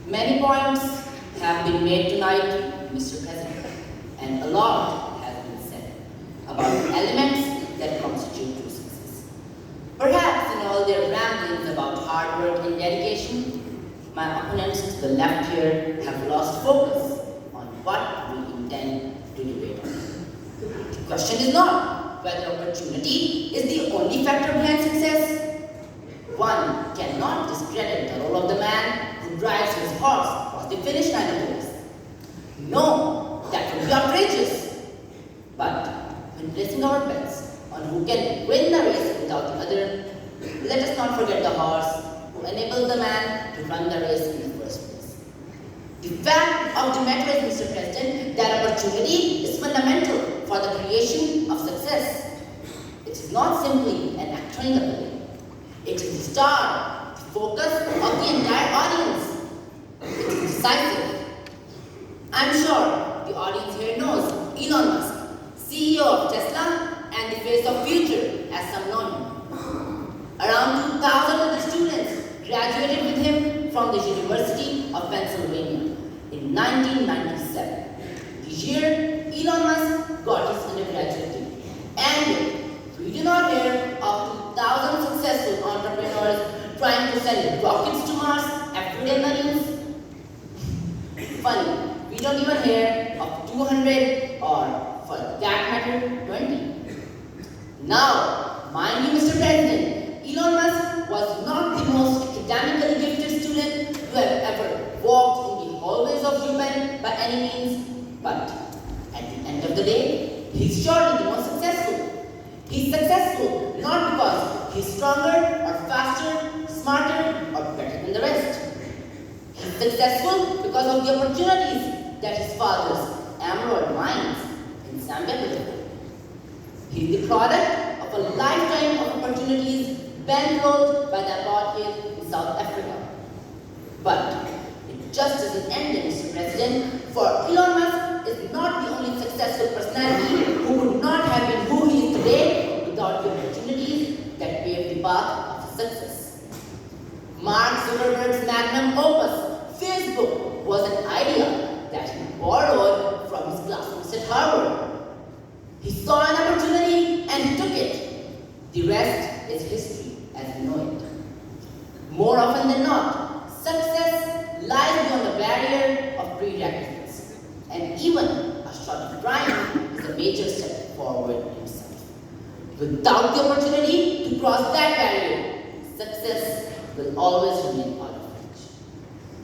Many points have been made tonight, Mr. President, and a lot has been said about the elements that constitute true success. Perhaps in all their ramblings about hard work and dedication, my opponents to the left here have lost focus on what we intend to debate on. The question is not whether opportunity is the only factor behind success. One cannot discredit the role of the man who drives his horse across the finish line of the race. No, that would be outrageous. But when placing our bets on who can win the race without the other, let us not forget the horse who enables the man to run the race in the first place. The fact of the matter is, Mr. President, that opportunity is fundamental for the creation of success. It is not simply an actor in the play. It is the star, the focus of the entire audience. It is decisive. I'm sure the audience here knows Elon Musk, CEO of Tesla and the face of future, as some know him. Around 2,000 of the students graduated with him from the University of Pennsylvania in 1997. This year, Elon Musk got his undergraduate degree. And we do not hear of 2,000 successful entrepreneurs trying to send rockets to Mars every day in the news. Funny, we don't even hear of 200 or, for that matter, 20. Now, mind you, Mr. President, Elon Musk was not the most academically gifted student to have ever walked in the hallways of Japan by any means, but at the end of the day, he's surely the most successful. He's successful not because he's stronger or faster, smarter or better than the rest. He's successful because of the opportunities that his father's emerald mines in Zambia built. He's the product of a lifetime of opportunities bankrolled by the apartheid in South Africa. But it just doesn't end there, Mr. President, for Elon Musk is not the only successful personality who would not have been who he is today without the opportunities that paved the path of his success. Mark Zuckerberg's magnum opus, Facebook, was an idea that he borrowed from his classmates at Harvard. He saw an opportunity and he took it. The rest is history as we know it. More often than not, success lies beyond the barrier of prerequisites, and even a shot of trying is a major step forward in itself. Without the opportunity to cross that barrier, success will always remain out of reach.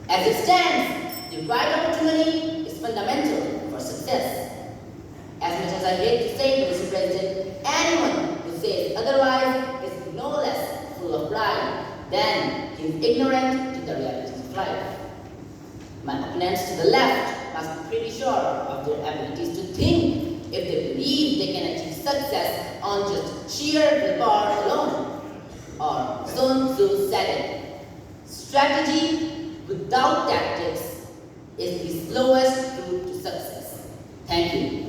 As it stands, the right opportunity is fundamental for success. As much as I hate to say it, Mr. President, anyone who says otherwise is no less full of pride than he is ignorant to the realities of life. My opponents to the left must be pretty sure of their abilities to think if they believe they can achieve success on just sheer willpower alone. Or Sun Tzu said it, strategy without tactics is the slowest route to success. Thank you.